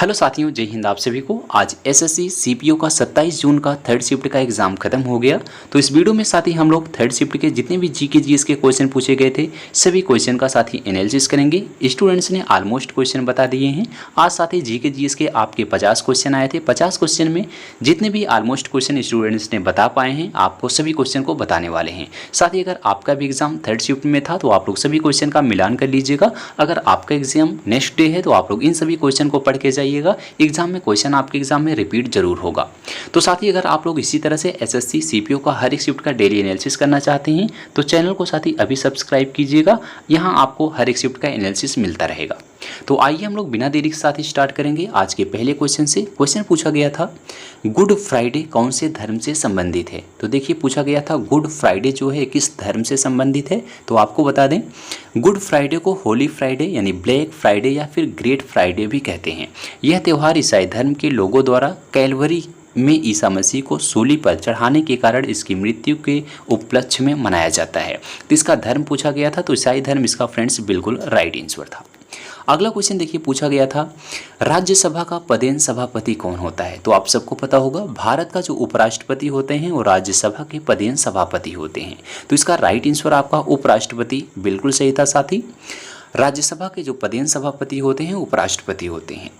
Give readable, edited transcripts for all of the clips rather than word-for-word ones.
Hello साथियों, जय हिंद। आप सभी को आज एसएससी सीपीओ का 27 जून का थर्ड शिफ्ट का एग्जाम खत्म हो गया। तो इस वीडियो में साथी हम लोग थर्ड शिफ्ट के जितने भी जीके जीएस के क्वेश्चन पूछे गए थे सभी क्वेश्चन का साथी एनालिसिस करेंगे। स्टूडेंट्स ने ऑलमोस्ट क्वेश्चन बता दिए हैं। आज साथी जीके जीएस के आपके 50 क्वेश्चन आए थे। 50 क्वेश्चन में जितने भी ऑलमोस्ट क्वेश्चन स्टूडेंट्स ने बता पाए हैं आपको सभी क्वेश्चन को बताने वाले हैं। साथ ही अगर आपका भी एग्जाम थर्ड शिफ्ट में था तो आप लोग सभी क्वेश्चन का मिलान कर लीजिएगा। अगर आपका एग्जाम नेक्स्ट डे है तो आप लोग इन सभी क्वेश्चन को पढ़ के जाइएगा। एग्जाम में क्वेश्चन आपके एग्जाम में रिपीट जरूर होगा। तो साथ ही अगर आप लोग इसी तरह से एसएससी सीपीओ का हर एक शिफ्ट का डेली एनालिसिस करना चाहते हैं तो चैनल को साथी अभी सब्सक्राइब कीजिएगा। यहाँ आपको हर एक शिफ्ट का एनालिसिस मिलता रहेगा। तो आइए हम लोग बिना देरी के साथ ही स्टार्ट करेंगे आज के पहले क्वेश्चन से। क्वेश्चन पूछा गया था गुड फ्राइडे कौन से धर्म से संबंधित है। तो देखिए पूछा गया था गुड फ्राइडे जो है किस धर्म से संबंधित है। तो आपको बता दें गुड फ्राइडे को होली फ्राइडे यानी ब्लैक फ्राइडे या फिर ग्रेट फ्राइडे भी कहते हैं। यह त्यौहार ईसाई धर्म के लोगों द्वारा कैलवरी में ईसा मसीह को सूली पर चढ़ाने के कारण इसकी मृत्यु के उपलक्ष्य में मनाया जाता है। तो इसका धर्म पूछा गया था तो ईसाई धर्म इसका फ्रेंड्स बिल्कुल राइट आंसर था। अगला क्वेश्चन देखिए पूछा गया था राज्यसभा का पदेन सभापति कौन होता है। तो आप सबको पता होगा भारत का जो उपराष्ट्रपति होते हैं वो राज्यसभा के पदेन सभापति होते हैं। तो इसका राइट आंसर आपका उपराष्ट्रपति बिल्कुल सही था साथी। राज्यसभा के जो पदेन सभापति होते हैं उपराष्ट्रपति होते हैं।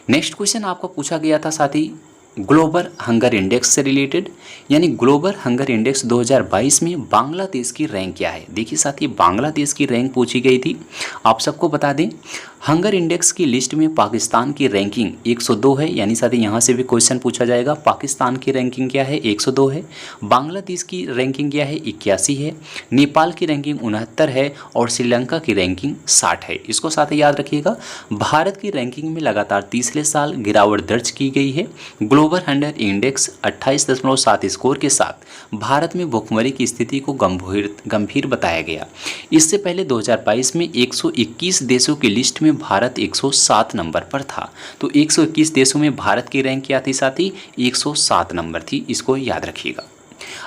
नेक्स्ट क्वेश्चन आपको पूछा गया था साथी ग्लोबल हंगर इंडेक्स से रिलेटेड यानी ग्लोबल हंगर इंडेक्स 2022 में बांग्लादेश की रैंक क्या है। देखिए साथी बांग्लादेश की रैंक पूछी गई थी। आप सबको बता दें हंगर इंडेक्स की लिस्ट में पाकिस्तान की रैंकिंग 102 है। यानी साथी यहाँ से भी क्वेश्चन पूछा जाएगा पाकिस्तान की रैंकिंग क्या है 102 है। बांग्लादेश की रैंकिंग क्या है 81 है। नेपाल की रैंकिंग 69 है और श्रीलंका की रैंकिंग 60 है। इसको साथ ही याद रखिएगा। भारत की रैंकिंग में लगातार तीसरे साल गिरावट दर्ज की गई है। ग्लोबल हंगर इंडेक्स 28.7 स्कोर के साथ भारत में भुखमरी की स्थिति को गंभीर बताया गया। इससे पहले 2022 में 121 देशों की लिस्ट में भारत 107 नंबर पर था। तो 121 देशों में भारत की रैंक क्या थी साथी 107 नंबर थी। इसको याद रखिएगा।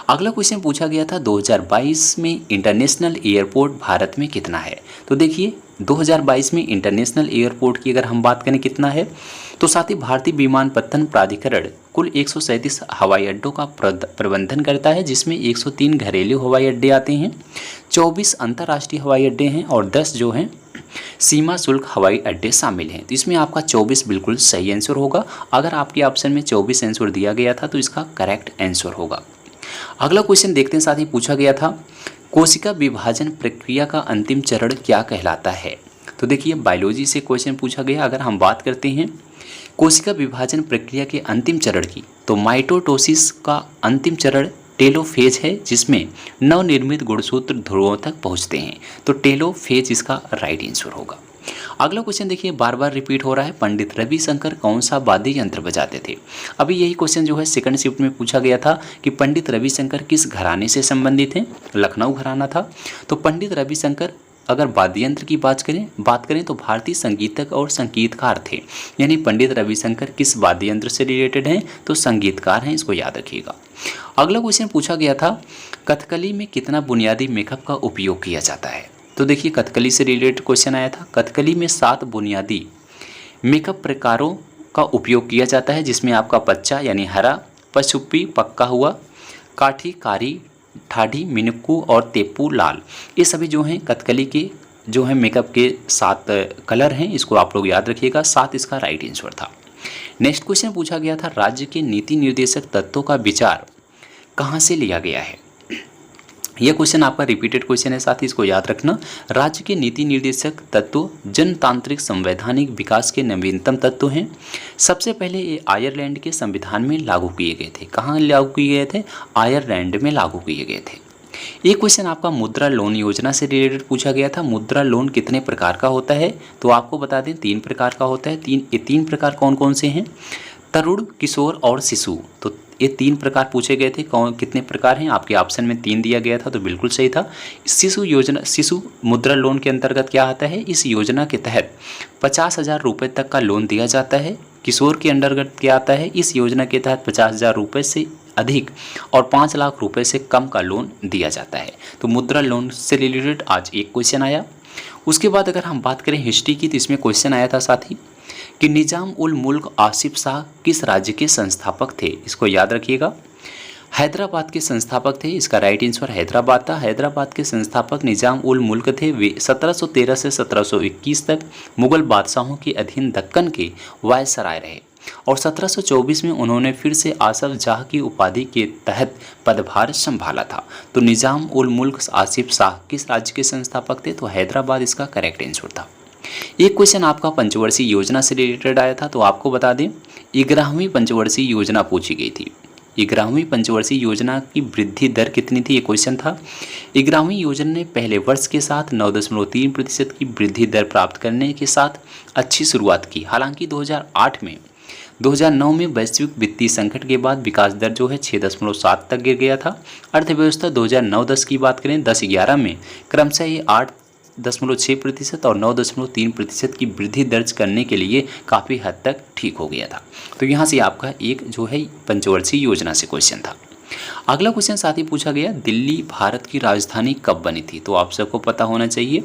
अगला क्वेश्चन पूछा गया था 2022 में इंटरनेशनल एयरपोर्ट भारत में कितना है। तो देखिए 2022 में इंटरनेशनल एयरपोर्ट की अगर हम बात करें कितना है तो साथ ही भारतीय विमानपत्तन प्राधिकरण कुल 137 हवाई अड्डों का प्रबंधन करता है जिसमें 103 घरेलू हवाई अड्डे आते हैं, 24 अंतर्राष्ट्रीय हवाई अड्डे हैं और 10 जो हैं सीमा शुल्क हवाई अड्डे शामिल हैं। तो इसमें आपका 24 बिल्कुल सही आंसर होगा। अगर आपके ऑप्शन में 24 आंसर दिया गया था तो इसका करेक्ट आंसर होगा। अगला क्वेश्चन देखते हैं साथ ही पूछा गया था कोशिका विभाजन प्रक्रिया का अंतिम चरण क्या कहलाता है। तो देखिए बायोलॉजी से क्वेश्चन पूछा गया। अगर हम बात करते हैं कोशिका विभाजन प्रक्रिया के अंतिम चरण की तो माइटोटोसिस का अंतिम चरण टेलोफेज है जिसमें नवनिर्मित गुणसूत्र ध्रुवों तक पहुंचते हैं। तो टेलोफेज इसका राइट आंसर होगा। अगला क्वेश्चन देखिए बार बार रिपीट हो रहा है पंडित रविशंकर कौन सा वाद्य यंत्र बजाते थे। अभी यही क्वेश्चन जो है सेकंड शिफ्ट में पूछा गया था कि पंडित रविशंकर किस घराने से संबंधित हैं। लखनऊ घराना था। तो पंडित रविशंकर अगर वाद्य यंत्र की बात करें तो भारतीय संगीतक और संगीतकार थे। यानी पंडित रविशंकर किस वाद्य यंत्र से रिलेटेड हैं तो संगीतकार हैं। इसको याद रखिएगा। अगला क्वेश्चन पूछा गया था कथकली में कितना बुनियादी मेकअप का उपयोग किया जाता है। तो देखिए कथकली से रिलेटेड क्वेश्चन आया था। कथकली में 7 बुनियादी मेकअप प्रकारों का उपयोग किया जाता है जिसमें आपका पच्चा यानी हरा, पछुप्पी पक्का हुआ, काठी कारी, ठाढ़ी, मिनुक्कू और तेप्पू लाल, ये सभी जो हैं कथकली के जो हैं मेकअप के 7 कलर हैं। इसको आप लोग याद रखिएगा। 7 इसका राइट आंसर था। नेक्स्ट क्वेश्चन पूछा गया था राज्य के नीति निर्देशक तत्वों का विचार कहाँ से लिया गया है। यह क्वेश्चन आपका रिपीटेड क्वेश्चन है साथ ही इसको याद रखना। राज्य के नीति निर्देशक तत्व जनतांत्रिक संवैधानिक विकास के नवीनतम तत्व हैं। सबसे पहले ये आयरलैंड के संविधान में लागू किए गए थे। कहाँ लागू किए गए थे आयरलैंड में लागू किए गए थे। एक क्वेश्चन आपका मुद्रा लोन योजना से रिलेटेड पूछा गया था। मुद्रा लोन कितने प्रकार का होता है तो आपको बता दें 3 प्रकार का होता है। ये 3 प्रकार कौन कौन से हैं तरुण, किशोर और शिशु। तो ये 3 प्रकार पूछे गए थे। कितने प्रकार हैं आपके ऑप्शन में 3 दिया गया था तो बिल्कुल सही था। शिशु मुद्रा लोन के अंतर्गत क्या आता है इस योजना के तहत 50,000 रुपये तक का लोन दिया जाता है। किशोर के अंतर्गत क्या आता है इस योजना के तहत 50,000 रुपये से अधिक और 5 लाख रुपए से कम का लोन दिया जाता है। तो मुद्रा लोन से रिलेटेड आज एक क्वेश्चन आया। उसके बाद अगर हम बात करें हिस्ट्री की तो इसमें क्वेश्चन आया था साथी कि निजाम उल मुल्क आसिफ शाह किस राज्य के संस्थापक थे? इसको याद रखिएगा, हैदराबाद के संस्थापक थे। इसका राइट आंसर हैदराबाद था। हैदराबाद के संस्थापक निजाम उल मुल्क थे। वे 1713 से 1721 तक मुगल बादशाहों के अधीन दक्कन के वायसराय रहे और 1724 में उन्होंने फिर से आसफ जाह की उपाधि के तहत पदभार संभाला था। तो निजाम उल मुल्क आसिफ शाह किस राज्य के संस्थापक थे? तो हैदराबाद इसका करेक्ट आंसर था। एक क्वेश्चन आपका पंचवर्षीय योजना से रिलेटेड आया था, तो आपको बता दें 11वीं पंचवर्षीय योजना पूछी गई थी। 11वीं पंचवर्षीय योजना की वृद्धि दर कितनी थी? ये क्वेश्चन था। 11वीं योजना ने पहले वर्ष के साथ 9.3% की वृद्धि दर प्राप्त करने के साथ अच्छी शुरुआत की। हालांकि 2009 में वैश्विक वित्तीय संकट के बाद विकास दर जो है 6.7 तक गिर गया था। अर्थव्यवस्था 2009-10 की बात करें 10-11 में क्रमशः ये 8.6% और 9.3% की वृद्धि दर्ज करने के लिए काफ़ी हद तक ठीक हो गया था। तो यहाँ से आपका एक जो है पंचवर्षीय योजना से क्वेश्चन था। अगला क्वेश्चन साथ ही पूछा गया, दिल्ली भारत की राजधानी कब बनी थी? तो आप सबको पता होना चाहिए।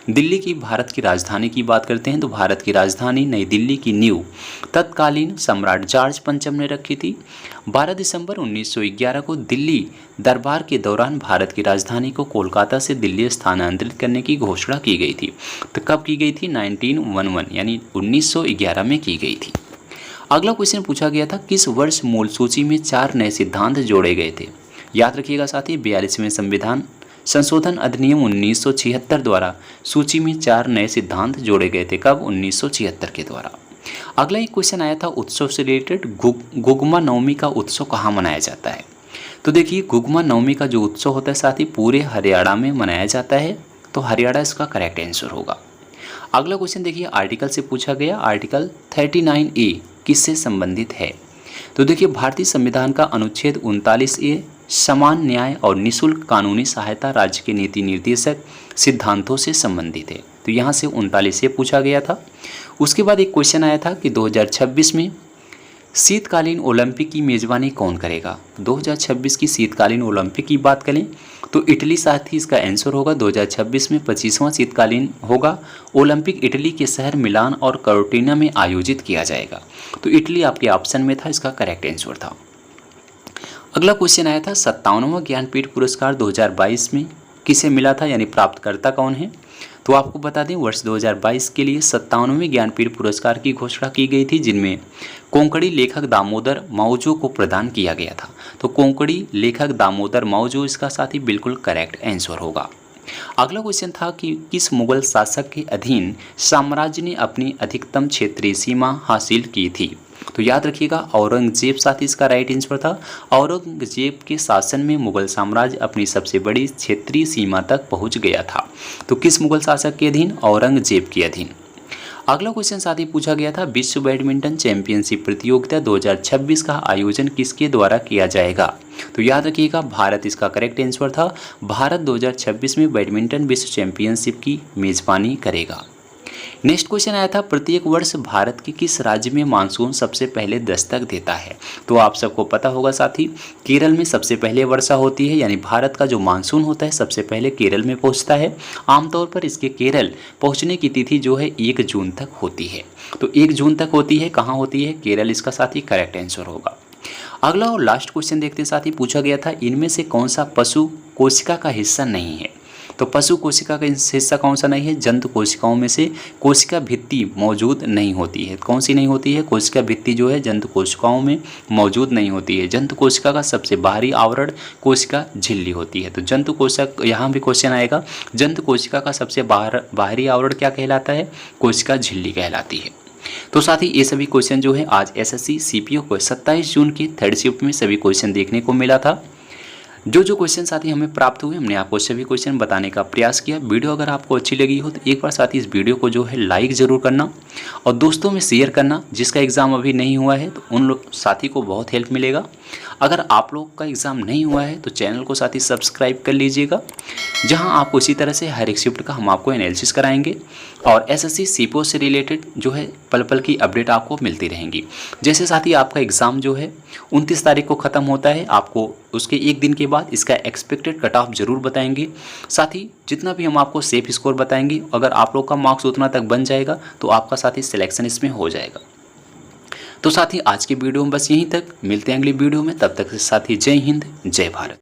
दिल्ली की भारत की राजधानी की बात करते हैं तो भारत की राजधानी नई दिल्ली की नींव तत्कालीन सम्राट जॉर्ज पंचम ने रखी थी। 12 दिसंबर 1911 को दिल्ली दरबार के दौरान भारत की राजधानी को कोलकाता से दिल्ली स्थानांतरित करने की घोषणा की गई थी। तो कब की गई थी? 1911 यानी 1911 में की गई थी। अगला क्वेश्चन पूछा गया था, किस वर्ष मूल सूची में 4 नए सिद्धांत जोड़े गए थे? याद रखिएगा साथी, 42वें संविधान संशोधन अधिनियम 1976 द्वारा सूची में 4 नए सिद्धांत जोड़े गए थे। कब? 1976 के द्वारा। अगला एक क्वेश्चन आया था उत्सव से रिलेटेड, गुगमा नवमी का उत्सव कहाँ मनाया जाता है? तो देखिए, गुगमा नवमी का जो उत्सव होता है साथी पूरे हरियाणा में मनाया जाता है। तो हरियाणा इसका करेक्ट आंसर होगा। अगला क्वेश्चन देखिए आर्टिकल से पूछा गया, आर्टिकल 39A किससे संबंधित है? तो देखिए, भारतीय संविधान का अनुच्छेद 39A समान न्याय और निःशुल्क कानूनी सहायता राज्य के नीति निर्देशक सिद्धांतों से संबंधित है। तो यहाँ से 39A पूछा गया था। उसके बाद एक क्वेश्चन आया था कि 2026 में शीतकालीन ओलंपिक की मेज़बानी कौन करेगा? 2026 की शीतकालीन ओलंपिक की बात करें तो इटली साथ ही इसका आंसर होगा। 2026 में 25वां शीतकालीन होगा ओलंपिक इटली के शहर मिलान और करोटिना में आयोजित किया जाएगा। तो इटली आपके ऑप्शन में था, इसका करेक्ट आंसर था। अगला क्वेश्चन आया था 57वां ज्ञानपीठ पुरस्कार 2022 में किसे मिला था, यानी प्राप्तकर्ता कौन है? तो आपको बता दें वर्ष 2022 के लिए 57वें ज्ञानपीठ पुरस्कार की घोषणा की गई थी, जिनमें कोंकणी लेखक दामोदर मावजो को प्रदान किया गया था। तो कोंकणी लेखक दामोदर मावजो इसका साथी बिल्कुल करेक्ट आंसर होगा। अगला क्वेश्चन था कि किस मुगल शासक के अधीन साम्राज्य ने अपनी अधिकतम क्षेत्रीय सीमा हासिल की थी? तो याद रखिएगा औरंगजेब साथी इसका राइट आंसर था। औरंगजेब के शासन में मुगल साम्राज्य अपनी सबसे बड़ी क्षेत्रीय सीमा तक पहुंच गया था। तो किस मुगल शासक के अधीन? औरंगजेब के अधीन। अगला क्वेश्चन साथ ही पूछा गया था विश्व बैडमिंटन चैंपियनशिप प्रतियोगिता 2026 का आयोजन किसके द्वारा किया जाएगा? तो याद रखिएगा भारत इसका करेक्ट आंसर था। भारत 2026 में बैडमिंटन विश्व चैंपियनशिप की मेजबानी करेगा। नेक्स्ट क्वेश्चन आया था प्रत्येक वर्ष भारत के किस राज्य में मानसून सबसे पहले दस्तक देता है? तो आप सबको पता होगा साथी, केरल में सबसे पहले वर्षा होती है, यानी भारत का जो मानसून होता है सबसे पहले केरल में पहुंचता है। आमतौर पर इसके केरल पहुंचने की तिथि जो है 1 जून तक होती है। तो 1 जून तक होती है, कहाँ होती है? केरल इसका साथी करेक्ट आंसर होगा। अगला और लास्ट क्वेश्चन देखते हैं साथी, पूछा गया था इनमें से कौन सा पशु कोशिका का हिस्सा नहीं है? तो पशु कोशिका का हिस्सा कौन सा नहीं है? जंतु कोशिकाओं में से कोशिका भित्ति मौजूद नहीं होती है। कौन सी नहीं होती है? कोशिका भित्ति जो है जंतु कोशिकाओं में मौजूद नहीं होती है। जंतु कोशिका का सबसे बाहरी आवरण कोशिका झिल्ली होती है। तो जंतु कोशिका, यहाँ भी क्वेश्चन आएगा, जंतु कोशिका का सबसे बाहरी आवरण क्या कहलाता है? कोशिका झिल्ली कहलाती है। तो साथ ही ये सभी क्वेश्चन जो है आज एसएससी सीपीओ को 27 जून की 3rd शिफ्ट में सभी क्वेश्चन देखने को मिला था। जो क्वेश्चन साथी हमें प्राप्त हुए हमने आपको सभी क्वेश्चन बताने का प्रयास किया। वीडियो अगर आपको अच्छी लगी हो तो एक बार साथी इस वीडियो को जो है लाइक ज़रूर करना और दोस्तों में शेयर करना। जिसका एग्ज़ाम अभी नहीं हुआ है तो उन लोग साथी को बहुत हेल्प मिलेगा। अगर आप लोग का एग्ज़ाम नहीं हुआ है तो चैनल को साथी सब्सक्राइब कर लीजिएगा, जहां आपको इसी तरह से हर एक शिफ्ट का हम आपको एनालिसिस कराएंगे और एसएससी सीपीओ से रिलेटेड जो है पल पल की अपडेट आपको मिलती रहेंगी। जैसे साथी आपका एग्ज़ाम जो है 29 तारीख को ख़त्म होता है, आपको उसके एक दिन के बाद इसका एक्सपेक्टेड कट ऑफ जरूर बताएंगे। साथ ही जितना भी हम आपको सेफ स्कोर बताएंगे, अगर आप लोग का मार्क्स उतना तक बन जाएगा तो आपका साथ ही सिलेक्शन इसमें हो जाएगा। तो साथ ही आज की वीडियो में बस यहीं तक, मिलते हैं अगली वीडियो में, तब तक साथ ही जय हिंद जय भारत।